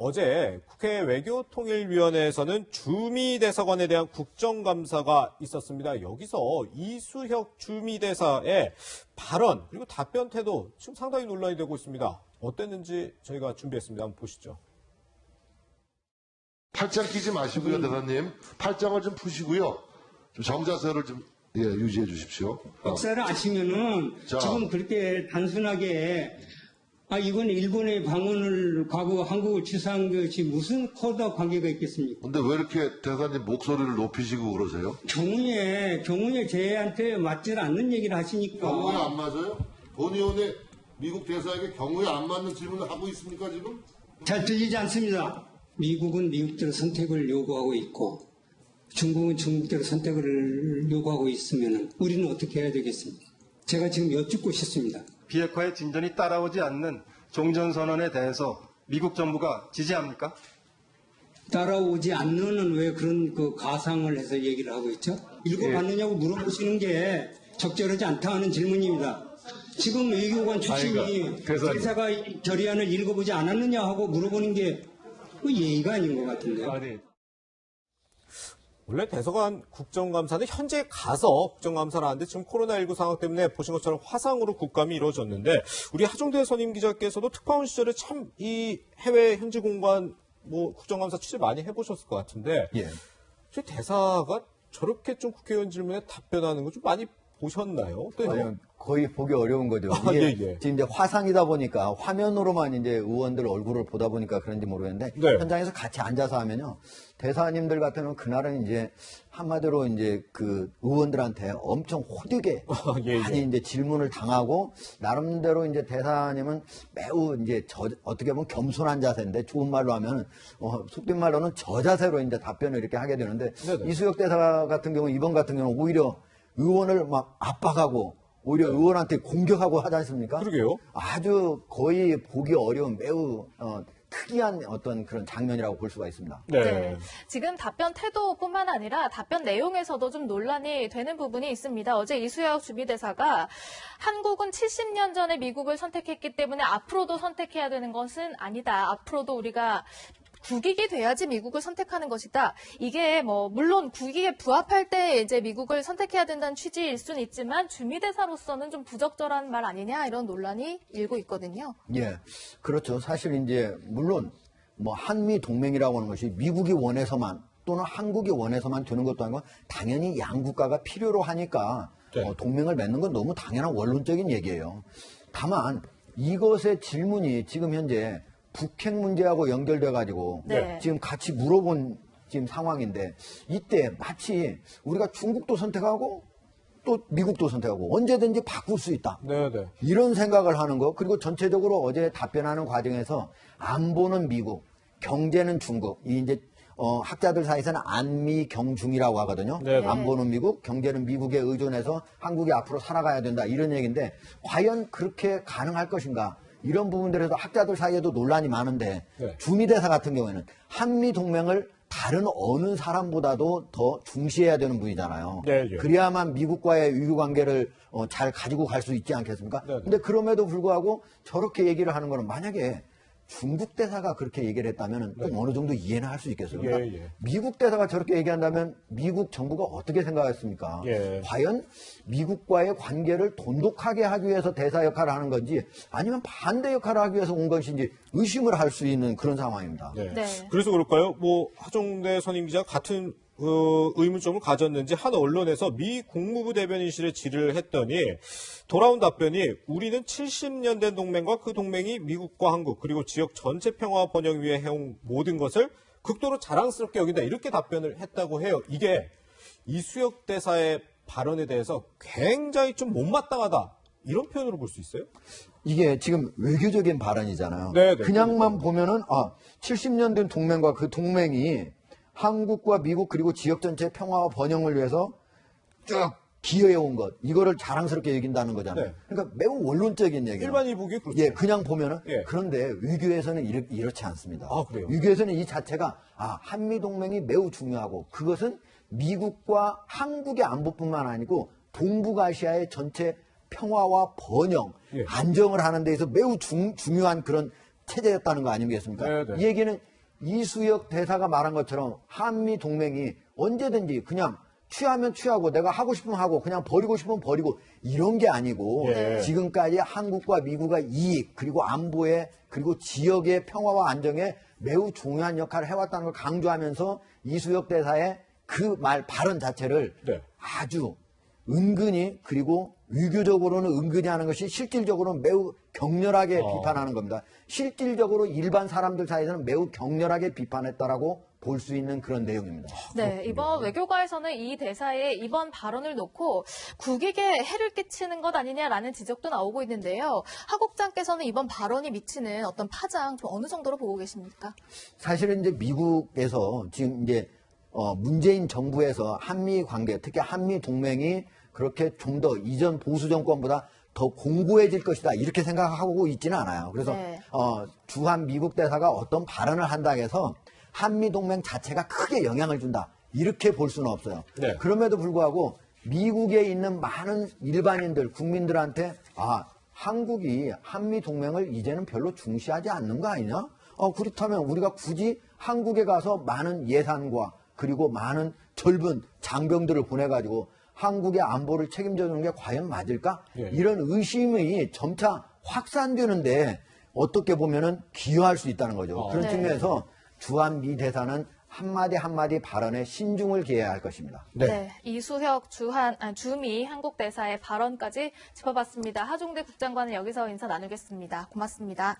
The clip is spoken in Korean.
어제 국회 외교통일위원회에서는 주미대사관에 대한 국정감사가 있었습니다. 여기서 이수혁 주미대사의 발언 그리고 답변 태도 지금 상당히 논란이 되고 있습니다. 어땠는지 저희가 준비했습니다. 한번 보시죠. 팔짱 끼지 마시고요, 대사님. 팔짱을 좀 푸시고요. 좀 정자세를 좀 유지해 주십시오. 역사를 아시면은 지금 그렇게 단순하게 이번 일본에 방문을 가고 한국을 취사한 것이 무슨 코드와 관계가 있겠습니까? 근데 왜 이렇게 대사님 목소리를 높이시고 그러세요? 경우에 제한테 맞지 않는 얘기를 하시니까. 경우에 안 맞아요? 본 의원의 미국 대사에게 경우에 안 맞는 질문을 하고 있습니까, 지금? 잘 들리지 않습니다. 미국은 미국대로 선택을 요구하고 있고 중국은 중국대로 선택을 요구하고 있으면 우리는 어떻게 해야 되겠습니까? 제가 지금 여쭙고 싶습니다. 비핵화의 진전이 따라오지 않는 종전선언에 대해서 미국 정부가 지지합니까? 따라오지 않는 왜 그런 그 가상을 해서 얘기를 하고 있죠? 읽어봤느냐고 물어보시는 게 적절하지 않다 하는 질문입니다. 지금 외교관 출신이 대사가 결의안을 읽어보지 않았느냐 하고 물어보는 게 그 예의가 아닌 것 같은데요. 원래 대사관 국정감사는 현재 가서 국정감사를 하는데 지금 코로나19 상황 때문에 보신 것처럼 화상으로 국감이 이루어졌는데 우리 하종대 선임 기자께서도 특파원 시절에 참 이 해외 현지 공관 국정감사 취재 많이 해보셨을 것 같은데 대사가 저렇게 좀 국회의원 질문에 답변하는 거 좀 많이 보셨나요? 아니요, 거의 보기 어려운 거죠. 이게 지금 이제 화상이다 보니까 화면으로만 이제 의원들 얼굴을 보다 보니까 그런지 모르겠는데 현장에서 같이 앉아서 하면요. 대사님들 같은 경우는 그날은 이제 한마디로 이제 그 의원들한테 엄청 호되게 많이 이제 질문을 당하고 나름대로 이제 대사님은 매우 이제 어떻게 보면 겸손한 자세인데 좋은 말로 하면 속된 말로는 저자세로 이제 답변을 이렇게 하게 되는데 이수혁 대사 같은 경우 이번 같은 경우는 오히려 의원을 막 압박하고 오히려 의원한테 공격하고 하지 않습니까? 그러게요. 아주 거의 보기 어려운 매우 특이한 어떤 그런 장면이라고 볼 수가 있습니다. 네. 지금 답변 태도뿐만 아니라 답변 내용에서도 좀 논란이 되는 부분이 있습니다. 어제 이수혁 주미대사가 한국은 70년 전에 미국을 선택했기 때문에 앞으로도 선택해야 되는 것은 아니다. 앞으로도 우리가 국익이 돼야지 미국을 선택하는 것이다. 이게 물론 국익에 부합할 때 이제 미국을 선택해야 된다는 취지일 수는 있지만 주미대사로서는 좀 부적절한 말 아니냐 이런 논란이 일고 있거든요. 예, 그렇죠. 사실 이제 물론 한미 동맹이라고 하는 것이 미국이 원해서만 또는 한국이 원해서만 되는 것도 아니고 당연히 양 국가가 필요로 하니까 동맹을 맺는 건 너무 당연한 원론적인 얘기예요. 다만 이것의 질문이 지금 현재 북핵 문제하고 연결돼 가지고 지금 같이 물어본 지금 상황인데 이때 마치 우리가 중국도 선택하고 또 미국도 선택하고 언제든지 바꿀 수 있다. 이런 생각을 하는 거. 그리고 전체적으로 어제 답변하는 과정에서 안보는 미국, 경제는 중국. 이 이제 학자들 사이에서는 안미경중이라고 하거든요. 안보는 미국, 경제는 미국에 의존해서 한국이 앞으로 살아가야 된다. 이런 얘기인데 과연 그렇게 가능할 것인가? 이런 부분들에서 학자들 사이에도 논란이 많은데 주미대사 같은 경우에는 한미동맹을 다른 어느 사람보다도 더 중시해야 되는 분이잖아요. 그래야만 미국과의 외교관계를 잘 가지고 갈 수 있지 않겠습니까? 근데 그럼에도 불구하고 저렇게 얘기를 하는 거는 만약에 중국 대사가 그렇게 얘기를 했다면 좀 어느 정도 이해는 할 수 있겠어요. 그러니까 미국 대사가 저렇게 얘기한다면 미국 정부가 어떻게 생각했습니까? 과연 미국과의 관계를 돈독하게 하기 위해서 대사 역할을 하는 건지 아니면 반대 역할을 하기 위해서 온 것인지 의심을 할 수 있는 그런 상황입니다. 그래서 그럴까요? 하종대 선임 기자 같은 의문점을 가졌는지 한 언론에서 미 국무부 대변인실에 질의를 했더니 돌아온 답변이 우리는 70년 된 동맹과 그 동맹이 미국과 한국 그리고 지역 전체 평화와 번영 위해 해온 모든 것을 극도로 자랑스럽게 여긴다 이렇게 답변을 했다고 해요. 이게 이수혁 대사의 발언에 대해서 굉장히 좀 못마땅하다 이런 표현으로 볼 수 있어요? 이게 지금 외교적인 발언이잖아요. 그냥만 보면은 70년 된 동맹과 그 동맹이 한국과 미국 그리고 지역 전체의 평화와 번영을 위해서 쭉 기여해온 것 이거를 자랑스럽게 여긴다는 거잖아요. 그러니까 매우 원론적인 얘기예요. 일반인이 보기에 그렇죠. 그냥 보면은 그런데 외교에서는 이렇지 않습니다. 그래요? 외교에서는 이 자체가 한미 동맹이 매우 중요하고 그것은 미국과 한국의 안보뿐만 아니고 동북아시아의 전체 평화와 번영, 안정을 하는 데에서 매우 중요한 그런 체제였다는 거 아니겠습니까? 네. 이 얘기는 이수혁 대사가 말한 것처럼 한미 동맹이 언제든지 그냥 취하면 취하고 내가 하고 싶으면 하고 그냥 버리고 싶으면 버리고 이런 게 아니고 예. 지금까지 한국과 미국의 이익 그리고 안보에 그리고 지역의 평화와 안정에 매우 중요한 역할을 해왔다는 걸 강조하면서 이수혁 대사의 그 말 발언 자체를 네. 아주 은근히 그리고 위교적으로는 은근히 하는 것이 실질적으로는 매우 격렬하게 비판하는 겁니다. 실질적으로 일반 사람들 사이에서는 매우 격렬하게 비판했다라고 볼 수 있는 그런 내용입니다. 네, 이번 외교가에서는 이 대사의 이번 발언을 놓고 국익에 해를 끼치는 것 아니냐라는 지적도 나오고 있는데요. 하 국장께서는 이번 발언이 미치는 어떤 파장 좀 어느 정도로 보고 계십니까? 사실은 이제 미국에서 지금 이제 문재인 정부에서 한미 관계, 특히 한미 동맹이 그렇게 좀 더 이전 보수 정권보다 더 공고해질 것이다 이렇게 생각하고 있지는 않아요. 그래서 네. 주한 미국 대사가 어떤 발언을 한다 해서 한미 동맹 자체가 크게 영향을 준다 이렇게 볼 수는 없어요. 네. 그럼에도 불구하고 미국에 있는 많은 일반인들, 국민들한테 한국이 한미 동맹을 이제는 별로 중시하지 않는 거 아니냐? 그렇다면 우리가 굳이 한국에 가서 많은 예산과 그리고 많은 젊은 장병들을 보내가지고 한국의 안보를 책임져 주는 게 과연 맞을까? 예. 이런 의심이 점차 확산되는데 어떻게 보면은 기여할 수 있다는 거죠. 그런 네. 측면에서 주한 미 대사는 한마디 한마디 발언에 신중을 기해야 할 것입니다. 네, 이수혁 주미 한국 대사의 발언까지 짚어봤습니다. 하종대 국장관은 여기서 인사 나누겠습니다. 고맙습니다.